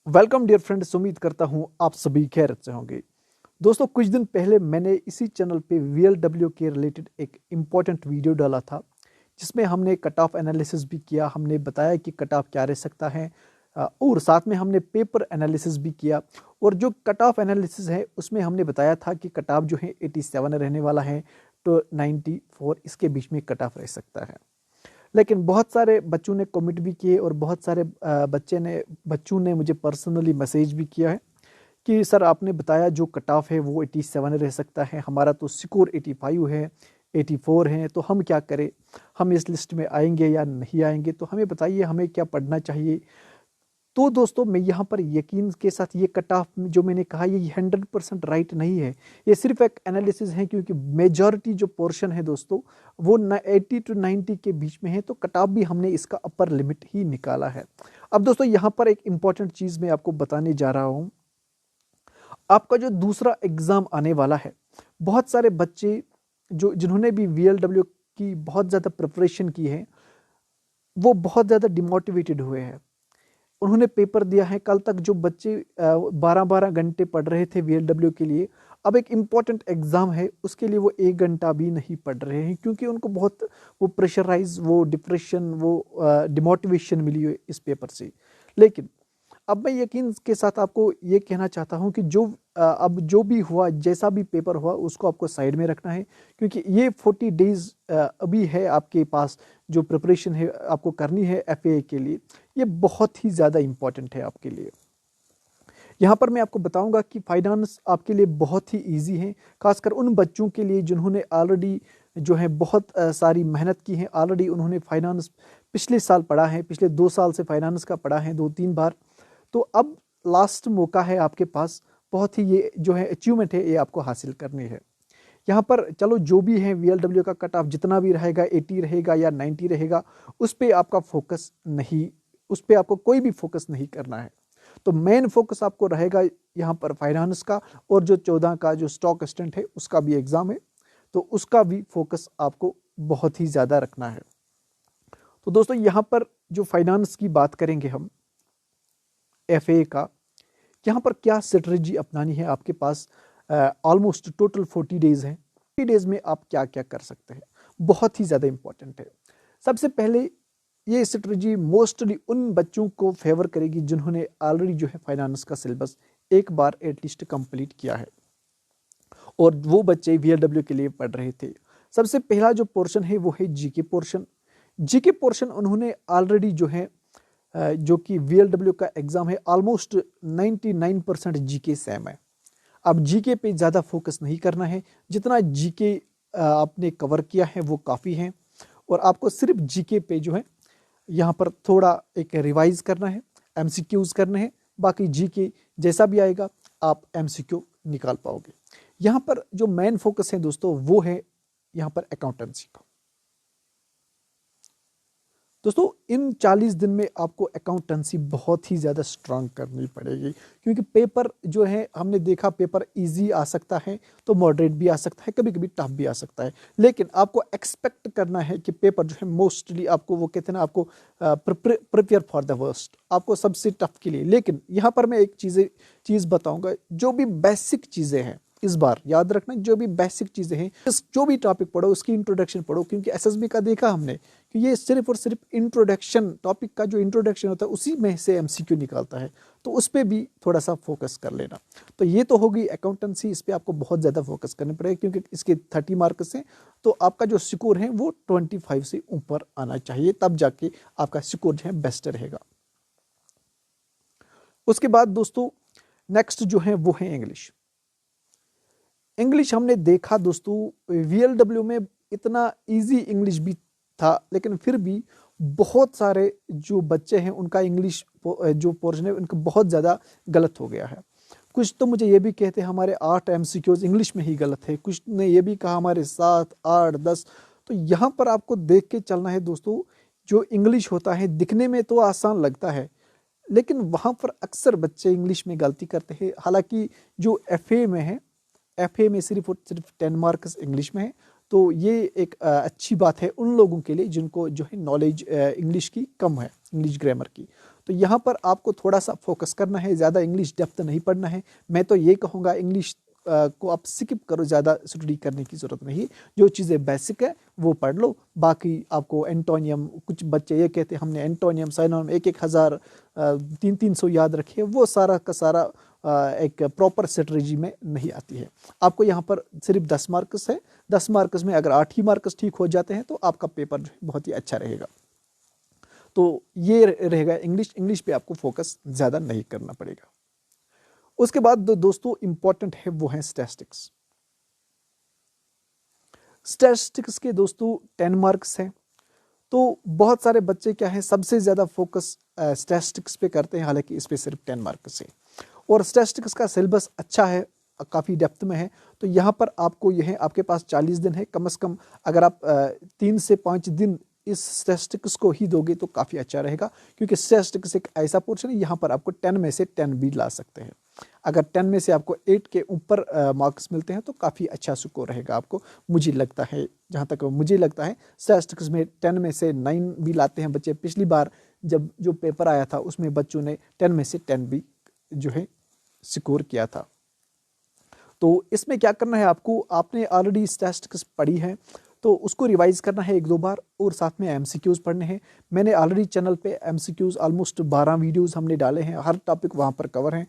Welcome dear friends, उम्मीद करता हूं आप सभी खैरियत से होंगे। दोस्तों, कुछ दिन पहले मैंने इसी चैनल पे वीएलडब्ल्यू के रिलेटेड एक इम्पॉर्टेंट वीडियो डाला था, जिसमें हमने कट ऑफ एनालिसिस भी किया। हमने बताया कि कट ऑफ क्या रह सकता है और साथ में हमने पेपर एनालिसिस भी किया। और जो कट ऑफ एनालिसिस है उसमें हमने बताया था कि कट ऑफ जो है 87 रहने वाला है, तो 94 इसके बीच में कट ऑफ रह सकता है। लेकिन बहुत सारे बच्चों ने कमेंट भी किए और बहुत सारे बच्चों ने मुझे पर्सनली मैसेज भी किया है कि सर, आपने बताया जो कट ऑफ है वो 87 रह सकता है, हमारा तो स्कोर 85 है, 84 है, तो हम क्या करें, हम इस लिस्ट में आएंगे या नहीं आएंगे, तो हमें बताइए हमें क्या पढ़ना चाहिए। तो दोस्तों, मैं यहाँ पर यकीन के साथ ये कट ऑफ जो मैंने कहा ये 100% राइट नहीं है, ये सिर्फ एक एनालिसिस है, क्योंकि मेजॉरिटी जो पोर्शन है दोस्तों वो 80 to 90 के बीच में है, तो कट ऑफ भी हमने इसका अपर लिमिट ही निकाला है। अब दोस्तों, यहाँ पर एक इंपॉर्टेंट चीज़ मैं आपको बताने जा रहा हूँ। आपका जो दूसरा एग्ज़ाम आने वाला है, बहुत सारे बच्चे जिन्होंने भी वीएलडब्ल्यू की बहुत ज़्यादा प्रिपरेशन की है, वो बहुत ज़्यादा डिमोटिवेटेड हुए हैं। उन्होंने पेपर दिया है, कल तक जो बच्चे 12-12 घंटे पढ़ रहे थे वीएलडब्ल्यू के लिए, अब एक इम्पॉर्टेंट एग्ज़ाम है उसके लिए वो 1 घंटा भी नहीं पढ़ रहे हैं, क्योंकि उनको बहुत वो प्रेशराइज, वो डिप्रेशन, वो डिमोटिवेशन मिली है इस पेपर से। लेकिन अब मैं यकीन के साथ आपको ये कहना चाहता हूँ कि अब जो भी हुआ, जैसा भी पेपर हुआ, उसको आपको साइड में रखना है, क्योंकि ये 40 डेज अभी है आपके पास। जो प्रिपरेशन है आपको करनी है एफए के लिए, ये बहुत ही ज़्यादा इम्पॉर्टेंट है आपके लिए। यहाँ पर मैं आपको बताऊंगा कि फाइनेंस आपके लिए बहुत ही इजी है, खासकर उन बच्चों के लिए जिन्होंने ऑलरेडी जो है बहुत सारी मेहनत की है। ऑलरेडी उन्होंने फाइनेंस पिछले साल पढ़ा है, पिछले 2 साल से फाइनेंस का पढ़ा है 2-3 बार। तो अब लास्ट मौका है आपके पास, बहुत ही ये जो है अचीवमेंट है, ये आपको हासिल करनी है। यहाँ पर चलो जो भी है वीएलडब्ल्यू का कट ऑफ जितना भी रहेगा, 80 रहेगा या 90 रहेगा, उस पर आपका फोकस नहीं, उस पर आपको कोई भी फोकस नहीं करना है। तो मेन फोकस आपको रहेगा यहाँ पर फाइनेंस का, और जो 14 का जो स्टॉक असिस्टेंट है उसका भी एग्जाम है, तो उसका भी फोकस आपको बहुत ही ज़्यादा रखना है। तो दोस्तों, यहाँ पर जो फाइनेंस की बात करेंगे हम एफए का, यहाँ पर क्या स्ट्रेटजी अपनानी है आपके पास। ऑलमोस्ट टोटल 40 डेज हैं। 40 डेज में आप क्या क्या कर सकते हैं, बहुत ही ज़्यादा इंपॉर्टेंट है। सबसे पहले ये स्ट्रेटजी मोस्टली उन बच्चों को फेवर करेगी जिन्होंने ऑलरेडी जो है फाइनेंस का सिलेबस एक बार एटलीस्ट कंप्लीट किया है, और वो बच्चे वीएलडब्ल्यू के लिए पढ़ रहे थे। सबसे पहला जो पोर्शन है वो है जीके पोर्शन। जीके पोर्शन उन्होंने ऑलरेडी जो है जो कि वीएलडब्ल्यू का एग्जाम है, ऑलमोस्ट 99% जीके सेम है। अब जीके पे ज़्यादा फोकस नहीं करना है, जितना जीके आपने कवर किया है वो काफ़ी है, और आपको सिर्फ जीके पे जो है यहाँ पर थोड़ा एक रिवाइज करना है, एमसीक्यूज करने हैं। बाकी जीके जैसा भी आएगा आप एमसीक्यू निकाल पाओगे। यहाँ पर जो मेन फोकस है दोस्तों वो है यहाँ पर अकाउंटेंसी का। दोस्तों, इन 40 दिन में आपको अकाउंटेंसी बहुत ही ज़्यादा स्ट्रांग करनी पड़ेगी, क्योंकि पेपर जो है हमने देखा, पेपर इजी आ सकता है तो मॉडरेट भी आ सकता है, कभी कभी टफ भी आ सकता है। लेकिन आपको एक्सपेक्ट करना है कि पेपर जो है मोस्टली आपको, वो कहते हैं ना, आपको प्रिपेयर फॉर द वर्स्ट, आपको सबसे टफ के लिए। लेकिन यहाँ पर मैं एक चीज़ बताऊँगा, जो भी बेसिक चीज़ें हैं इस बार याद रखना, जो भी बेसिक चीज़ें हैं, जो भी टॉपिक पढ़ो उसकी इंट्रोडक्शन पढ़ो, क्योंकि एसएसबी का देखा हमने कि ये सिर्फ और सिर्फ इंट्रोडक्शन, टॉपिक का जो इंट्रोडक्शन होता है उसी में से एमसीक्यू निकालता है, तो उस पर भी थोड़ा सा फोकस कर लेना। तो ये तो होगी अकाउंटेंसी, इस पर आपको बहुत ज़्यादा फोकस करना पड़ेगा, क्योंकि इसके 30 मार्क्स हैं, तो आपका जो स्कोर है वो 25 से ऊपर आना चाहिए, तब जाके आपका स्कोर जो है बेस्ट रहेगा। उसके बाद दोस्तों नेक्स्ट जो है वो है इंग्लिश। इंग्लिश हमने देखा दोस्तों वीएलडब्ल्यू में इतना इजी इंग्लिश भी था, लेकिन फिर भी बहुत सारे जो बच्चे हैं उनका इंग्लिश जो पोर्शन है उनका बहुत ज़्यादा गलत हो गया है। कुछ तो मुझे ये भी कहते हैं हमारे 8 एमसीक्यूज इंग्लिश में ही गलत है, कुछ ने ये भी कहा हमारे 7, 8, 10। तो यहाँ पर आपको देख के चलना है दोस्तों। जो इंग्लिश होता है दिखने में तो आसान लगता है, लेकिन वहाँ पर अक्सर बच्चे इंग्लिश में गलती करते हैं। हालांकि जो एफए में है, एफए में सिर्फ और सिर्फ 10 मार्क्स इंग्लिश में है, तो ये एक अच्छी बात है उन लोगों के लिए जिनको जो है नॉलेज इंग्लिश की कम है, इंग्लिश ग्रामर की। तो यहाँ पर आपको थोड़ा सा फोकस करना है, ज़्यादा इंग्लिश डेप्थ नहीं पढ़ना है। मैं तो ये कहूँगा इंग्लिश को आप स्किप करो, ज़्यादा स्टडी करने की ज़रूरत नहीं है। जो चीज़ें बेसिक है वो पढ़ लो, बाकी आपको एंटोनियम, कुछ बच्चे ये कहते हैं हमने एंटोनियम साइनोनिम 1,000 300 याद रखे, वो सारा का सारा एक प्रॉपर स्ट्रेटजी में नहीं आती है। आपको यहाँ पर सिर्फ 10 मार्क्स है, 10 मार्क्स में अगर 8 ही मार्क्स ठीक हो जाते हैं तो आपका पेपर बहुत ही अच्छा रहेगा। तो ये रहेगा इंग्लिश पे आपको फोकस ज़्यादा नहीं करना पड़ेगा। उसके बाद दोस्तों इंपॉर्टेंट है वो है स्टैटिस्टिक्स। स्टैटिस्टिक्स के दोस्तों 10 मार्क्स हैं। तो बहुत सारे बच्चे क्या है सबसे ज़्यादा फोकस स्टैटिस्टिक्स पे करते हैं, हालांकि इस पे सिर्फ 10 मार्क्स है। और स्टैटिस्टिक्स का सिलेबस अच्छा है, काफ़ी डेप्थ में है। तो यहाँ पर आपको यह है, आपके पास 40 दिन है कम से कम। अगर आप 3 से 5 दिन इस स्टैटिस्टिक्स को ही दोगे तो काफ़ी अच्छा रहेगा, क्योंकि स्टैटिस्टिक्स एक ऐसा पोर्शन है यहाँ पर आपको 10 में से 10 भी ला सकते हैं। अगर 10 में से आपको 8 के ऊपर मार्क्स मिलते हैं तो काफ़ी अच्छा स्कोर रहेगा आपको। मुझे लगता है, जहाँ तक मुझे लगता है स्टैटिस्टिक्स में 10 में से 9 भी लाते हैं बच्चे। पिछली बार जब जो पेपर आया था उसमें बच्चों ने 10 में से 10 भी जो है स्कोर किया था। तो इसमें क्या करना है आपको, आपने ऑलरेडी स्टैटिस्टिक्स पढ़ी है तो उसको रिवाइज करना है 1-2 बार, और साथ में एमसीक्यूज पढ़ने हैं। मैंने ऑलरेडी चैनल पे एमसीक्यूज ऑलमोस्ट 12 वीडियोस हमने डाले हैं, हर टॉपिक वहाँ पर कवर हैं।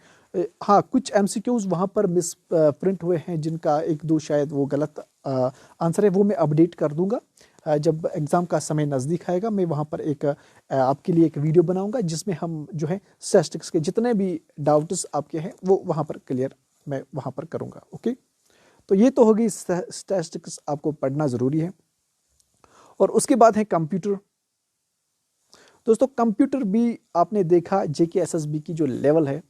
हाँ, कुछ एमसीक्यूज वहाँ पर मिस प्रिंट हुए हैं, जिनका 1-2 शायद वो गलत आंसर है, वो मैं अपडेट कर दूंगा। जब एग्ज़ाम का समय नज़दीक आएगा मैं वहाँ पर एक आपके लिए एक वीडियो बनाऊंगा, जिसमें हम जो है स्टैटिस्टिक्स के जितने भी डाउट्स आपके हैं वो वहाँ पर क्लियर मैं वहाँ पर करूँगा। ओके, तो ये तो होगी स्टैटिस्टिक्स, आपको पढ़ना ज़रूरी है। और उसके बाद है कंप्यूटर। दोस्तों कंप्यूटर भी आपने देखा JK-SSB की जो लेवल है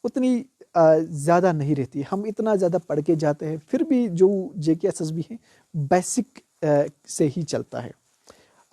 उतनी ज़्यादा नहीं रहती। हम इतना ज़्यादा पढ़ के जाते हैं, फिर भी जो JK-SSB है बेसिक से ही चलता है।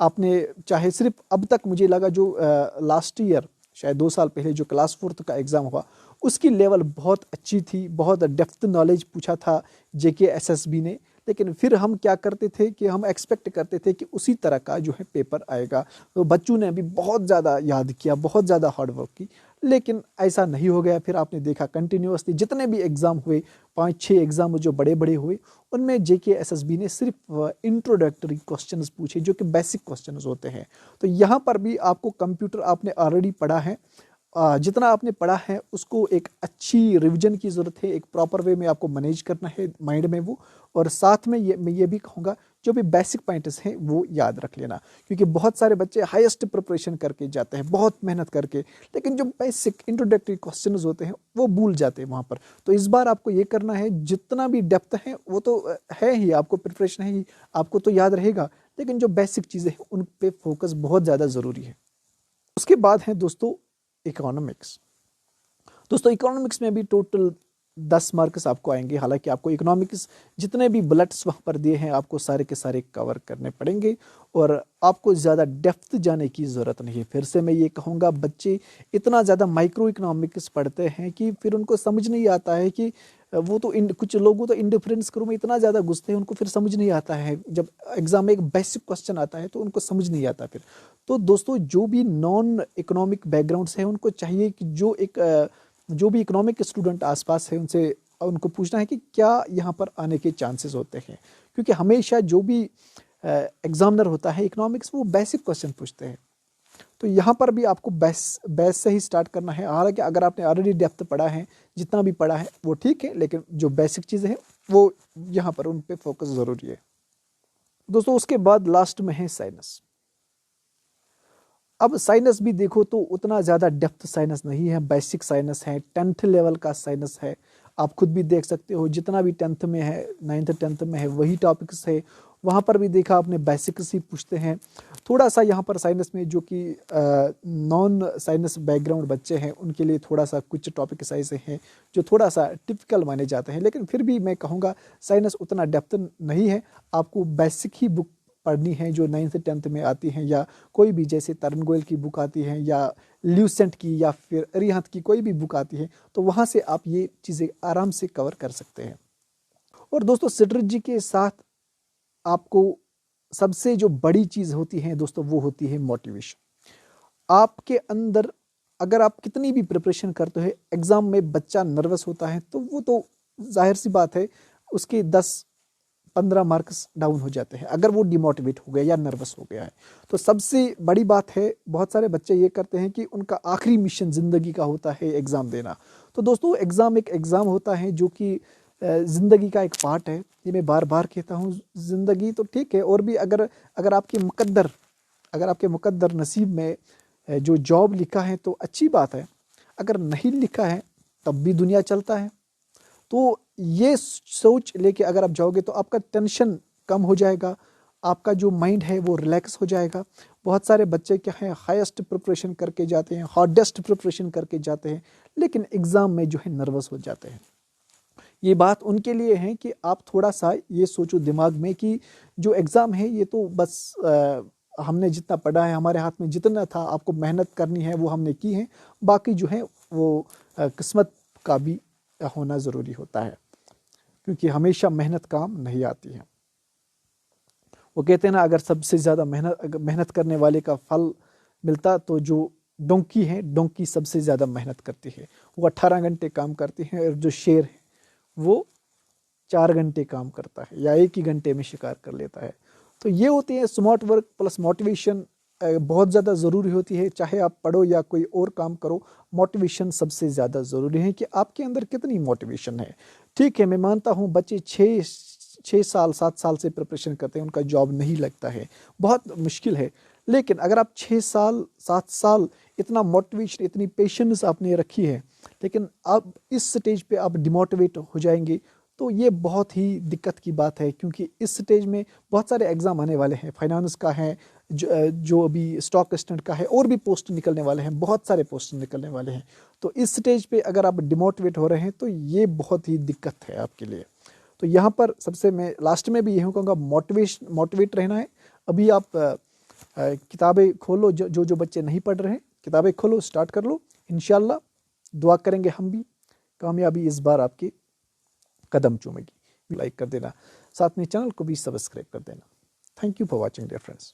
आपने चाहे सिर्फ अब तक मुझे लगा जो लास्ट ईयर शायद 2 साल पहले जो क्लास 4th का एग्ज़ाम हुआ उसकी लेवल बहुत अच्छी थी, बहुत डेप्थ नॉलेज पूछा था JK-SSB ने। लेकिन फिर हम क्या करते थे कि हम एक्सपेक्ट करते थे कि उसी तरह का जो है पेपर आएगा। तो बच्चों ने भी बहुत ज़्यादा याद किया, बहुत ज़्यादा हार्ड वर्क की, लेकिन ऐसा नहीं हो गया। फिर आपने देखा कंटिन्यूअसली जितने भी एग्ज़ाम हुए, 5-6 एग्ज़ाम जो बड़े बड़े हुए, उनमें JK-SSB ने सिर्फ इंट्रोडक्टरी क्वेश्चंस पूछे जो कि बेसिक क्वेश्चंस होते हैं। तो यहाँ पर भी आपको कंप्यूटर आपने ऑलरेडी पढ़ा है, जितना आपने पढ़ा है उसको एक अच्छी रिवीजन की ज़रूरत है, एक प्रॉपर वे में आपको मैनेज करना है माइंड में वो। और साथ में मैं ये भी कहूँगा जो भी बेसिक पॉइंट्स हैं वो याद रख लेना, क्योंकि बहुत सारे बच्चे हाईएस्ट प्रिपरेशन करके जाते हैं बहुत मेहनत करके, लेकिन जो बेसिक इंट्रोडक्टरी क्वेश्चंस होते हैं वो भूल जाते हैं वहाँ पर। तो इस बार आपको ये करना है, जितना भी डेप्थ है वो तो है ही, आपको प्रिपरेशन है ही, आपको तो याद रहेगा, लेकिन जो बेसिक चीज़ें हैं उन पर फोकस बहुत ज़्यादा ज़रूरी है। उसके बाद है दोस्तों इकोनॉमिक्स। दोस्तों इकोनॉमिक्स में भी टोटल 10 मार्क्स आपको आएंगे। हालांकि आपको इकोनॉमिक्स जितने भी बुलेट्स वहाँ पर दिए हैं आपको सारे के सारे कवर करने पड़ेंगे, और आपको ज़्यादा डेप्थ जाने की ज़रूरत नहीं है। फिर से मैं ये कहूँगा, बच्चे इतना ज़्यादा माइक्रो इकोनॉमिक्स पढ़ते हैं कि फिर उनको समझ नहीं आता है कि वो तो कुछ लोगों तो इंडिफरेंस करो में इतना ज़्यादा घुसते हैं, उनको फिर समझ नहीं आता है। जब एग्ज़ाम में एक बेसिक क्वेश्चन आता है तो उनको समझ नहीं आता फिर। तो दोस्तों जो भी नॉन इकोनॉमिक बैकग्राउंड्स हैं उनको चाहिए कि जो भी इकोनॉमिक स्टूडेंट आसपास है उनसे उनको पूछना है कि क्या यहाँ पर आने के चांसेस होते हैं, क्योंकि हमेशा जो भी एग्जामिनर होता है इकोनॉमिक्स वो बेसिक क्वेश्चन पूछते हैं। तो यहाँ पर भी आपको बेस से ही स्टार्ट करना है। हालांकि अगर आपने ऑलरेडी डेप्थ पढ़ा है, जितना भी पढ़ा है वो ठीक है, लेकिन जो बेसिक चीज़ें हैं वो यहाँ पर उन पे फोकस ज़रूरी है। दोस्तों उसके बाद लास्ट में है साइंस। अब साइंस भी देखो तो उतना ज़्यादा डेप्थ साइंस नहीं है, बेसिक साइंस है, 10th लेवल का साइंस है। आप खुद भी देख सकते हो जितना भी 10th में है, 9th 10th में है वही टॉपिक्स है। वहाँ पर भी देखा आपने बेसिक्स ही पूछते हैं। थोड़ा सा यहाँ पर साइंस में जो कि नॉन साइंस बैकग्राउंड बच्चे हैं उनके लिए थोड़ा सा कुछ टॉपिक्स ऐसे हैं जो थोड़ा सा टिपिकल माने जाते हैं, लेकिन फिर भी मैं कहूँगा साइंस उतना डेप्थ नहीं है। आपको बेसिक ही बुक पढ़नी है जो 9th 10th में आती हैं, या कोई भी जैसे तरन गोयल की बुक आती है या ल्यूसेंट की या फिर अरिहंत की कोई भी बुक आती है, तो वहाँ से आप ये चीज़ें आराम से कवर कर सकते हैं। और दोस्तों स्ट्रेटजी के साथ आपको सबसे जो बड़ी चीज़ होती है दोस्तों वो होती है मोटिवेशन। आपके अंदर अगर आप कितनी भी प्रिपरेशन करते हो, एग्ज़ाम में बच्चा नर्वस होता है तो वो तो जाहिर सी बात है उसके 10-15 मार्क्स डाउन हो जाते हैं अगर वो डिमोटिवेट हो गया या नर्वस हो गया है। तो सबसे बड़ी बात है, बहुत सारे बच्चे ये करते हैं कि उनका आखिरी मिशन ज़िंदगी का होता है एग्ज़ाम देना। तो दोस्तों एग्ज़ाम एक एग्ज़ाम होता है जो कि ज़िंदगी का एक पार्ट है। ये मैं बार बार कहता हूँ, ज़िंदगी तो ठीक है, और भी अगर अगर आपके मुकद्दर नसीब में जो जॉब लिखा है तो अच्छी बात है, अगर नहीं लिखा है तब भी दुनिया चलता है। तो ये सोच लेके अगर आप जाओगे तो आपका टेंशन कम हो जाएगा, आपका जो माइंड है वो रिलैक्स हो जाएगा। बहुत सारे बच्चे क्या हैं, हाईएस्ट प्रिपरेशन करके जाते हैं, हार्डेस्ट प्रिपरेशन करके जाते हैं, लेकिन एग्ज़ाम में जो है नर्वस हो जाते हैं। ये बात उनके लिए है कि आप थोड़ा सा ये सोचो दिमाग में कि जो एग्ज़ाम है ये तो बस हमने जितना पढ़ा है, हमारे हाथ में जितना था, आपको मेहनत करनी है वो हमने की है, बाकी जो है वो किस्मत का भी होना ज़रूरी होता है, क्योंकि हमेशा मेहनत काम नहीं आती है। वो कहते हैं ना, अगर सबसे ज़्यादा मेहनत करने वाले का फल मिलता तो जो डोंकी है, डोंकी सबसे ज़्यादा मेहनत करती है, वो 18 घंटे काम करती है, और जो शेर है वो 4 घंटे काम करता है या 1 ही घंटे में शिकार कर लेता है। तो ये होती है स्मार्ट वर्क प्लस मोटिवेशन बहुत ज़्यादा ज़रूरी होती है। चाहे आप पढ़ो या कोई और काम करो, मोटिवेशन सबसे ज़्यादा ज़रूरी है कि आपके अंदर कितनी मोटिवेशन है। ठीक है, मैं मानता हूँ बच्चे 6 साल 7 साल से प्रिपरेशन करते हैं, उनका जॉब नहीं लगता है, बहुत मुश्किल है। लेकिन अगर आप 6 साल 7 साल इतना मोटिवेशन, इतनी पेशेंस आपने रखी है, लेकिन अब इस स्टेज पे आप डिमोटिवेट हो जाएंगे तो ये बहुत ही दिक्कत की बात है, क्योंकि इस स्टेज में बहुत सारे एग्ज़ाम आने वाले हैं, फाइनेंस का है, जो अभी स्टॉक असिस्टेंट का है, और भी पोस्ट निकलने वाले हैं, बहुत सारे पोस्ट निकलने वाले हैं। तो इस स्टेज पे अगर आप डिमोटिवेट हो रहे हैं तो ये बहुत ही दिक्कत है आपके लिए। तो यहाँ पर सबसे मैं लास्ट में भी यही कहूँगा, मोटिवेट रहना है। अभी आप किताबें खोलो, जो बच्चे नहीं पढ़ रहे हैं किताबें खोलो, स्टार्ट कर लो, इंशाल्लाह दुआ करेंगे हम भी, कामयाबी इस बार आपकी कदम चूमेगी। लाइक कर देना, साथ में चैनल को भी सब्सक्राइब कर देना। Thank you for watching dear friends.